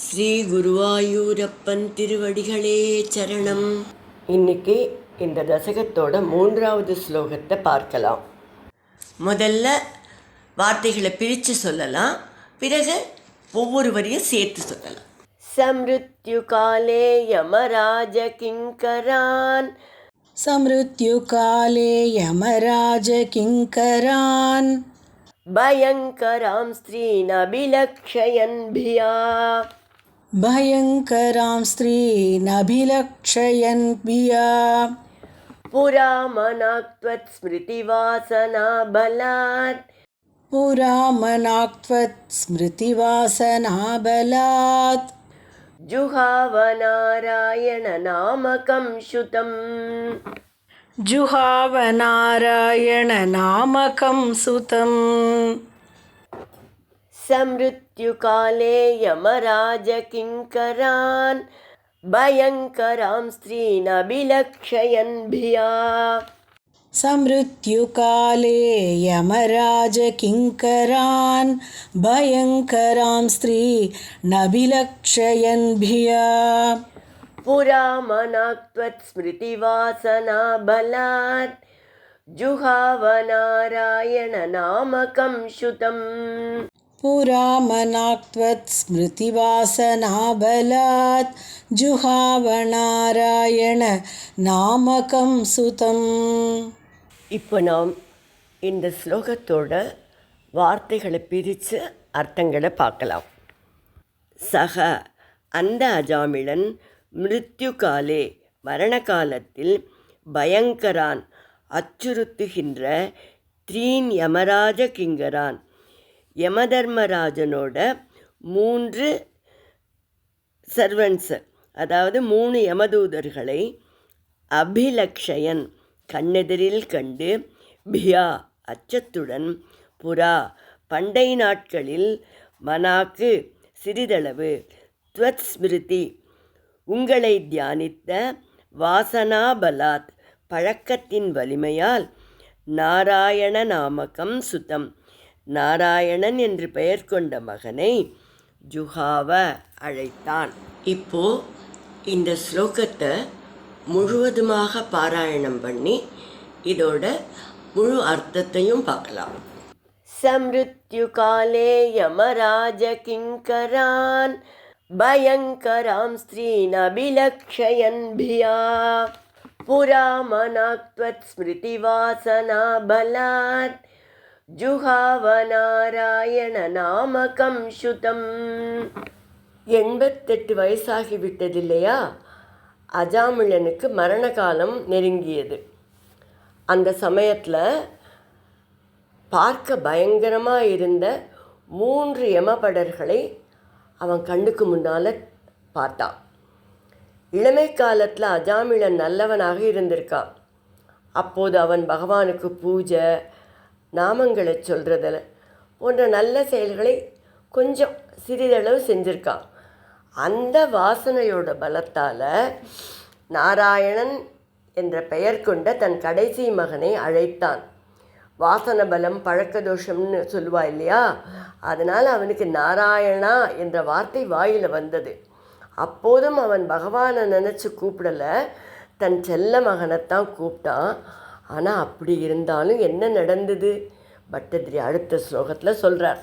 ஸ்ரீ குருவாயூரப்பன் திருவடிகளே சரணம். இன்னைக்கு இந்த தசகத்தோட 3வது ஸ்லோகத்தை பார்க்கலாம். முதல்ல வார்த்தைகளை பிரித்து சொல்லலாம், பிறகு ஒவ்வொரு வரியும் சேர்த்து சொல்லலாம். சம்ருத்யு காலே யமராஜ கிங்கரான். சம்ருத்யு காலே யமராஜ கிங்கரான். பயங்கராம் ஸ்ரீநபிலக்ஷயன் பியா. பயங்கராம் ஸ்ரீநபிலக்ஷயன் பியா. புராமனாக்த்வத் ஸ்மிருதிவாசனா பலாத். புராமனாக்த்வத் ஸ்மிருதிவாசனா பலாத். ஜுஹாவநாராயண நாமகம் சுதம். ஜுஹாவநாராயண நாமகம் சுதம். சம்ருத்யு காலே யமராஜ கிங்கரான். பயங்கராம் ஸ்ரீநபிலக்ஷயன் பியா. சம்ருத்யு காலே யமராஜ கிங்கரான். பயங்கராம் ஸ்ரீநபிலக்ஷயன் பியா. புராமனாக்த்வத் ஸ்மிருதிவாசனா பலாத். ஜுஹாவநாராயண நாமகம் சுதம். புராமனாக்த்வத் ஸ்மிருதிவாசனா பலாத். ஜுஹாவநாராயண நாமகம் சுதம். இப்போ நாம் இந்த ஸ்லோகத்தோட வார்த்தைகளை பிரித்து அர்த்தங்களை பார்க்கலாம். சக அந்த அஜாமிளன் மிருத்யு காலே மரண காலத்தில் பயங்கரான் அச்சுறுத்துகின்ற த்ரீன் யமராஜ கிங்கரான் யமதர்மராஜனோட 3 சர்வன்ஸ், அதாவது 3 யமதூதர்களை அபிலக்ஷயன் கண்ணெதிரில் கண்டு பியா அச்சத்துடன் புரா பண்டை நாட்களில் மனாக்கு சிறிதளவு த்வத் ஸ்மிருதி உங்களை தியானித்த வாசனா பலாத் பழக்கத்தின் வலிமையால் நாராயண நாமகம் சுதம் நாராயணன் என்று பெயர் கொண்ட மகனை ஜுஹாவ அழைத்தான். இப்போ இந்த ஸ்லோகத்தை முழுவதுமாக பாராயணம் பண்ணி இதோட முழு அர்த்தத்தையும் பார்க்கலாம். சம்ருத்யு காலே யமராஜ கிங்கரான். பயங்கராம் ஸ்ரீநபிலக்ஷயன் பியா. புராமனாக்த்வத் ஸ்மிருதிவாசனா பலாத். ஜுஹாவநாராயண நாமகம் சுதம். 88 வயசாகிவிட்டதில்லையா? அஜாமிளனுக்கு மரண காலம் நெருங்கியது. அந்த சமயத்தில் பார்க்க பயங்கரமாக இருந்த 3 யமபடர்களை அவன் கண்ணுக்கு முன்னால் பார்த்தான். இளமை காலத்தில் அஜாமிளன் நல்லவனாக இருந்திருக்கான். அப்போது அவன் பகவானுக்கு பூஜை, நாமங்களை சொல்கிறதில் போன்ற நல்ல செயல்களை கொஞ்சம் சிறிதளவு செஞ்சுருக்கான். அந்த வாசனையோட பலத்தால் நாராயணன் என்ற பெயர் கொண்ட தன் கடைசி மகனை அழைத்தான். வாசன பலம் பழக்க தோஷம்னு சொல்லுவா இல்லையா? அதனால் அவனுக்கு நாராயணா என்ற வார்த்தை வாயில் வந்தது. அப்போதும் அவன் பகவானை நினச்சி கூப்பிடலை, தன் செல்ல மகனைத்தான் கூப்பிட்டான். ஆனால் அப்படி இருந்தாலும் என்ன நடந்தது பட்டதிரி அடுத்த ஸ்லோகத்தில் சொல்கிறார்.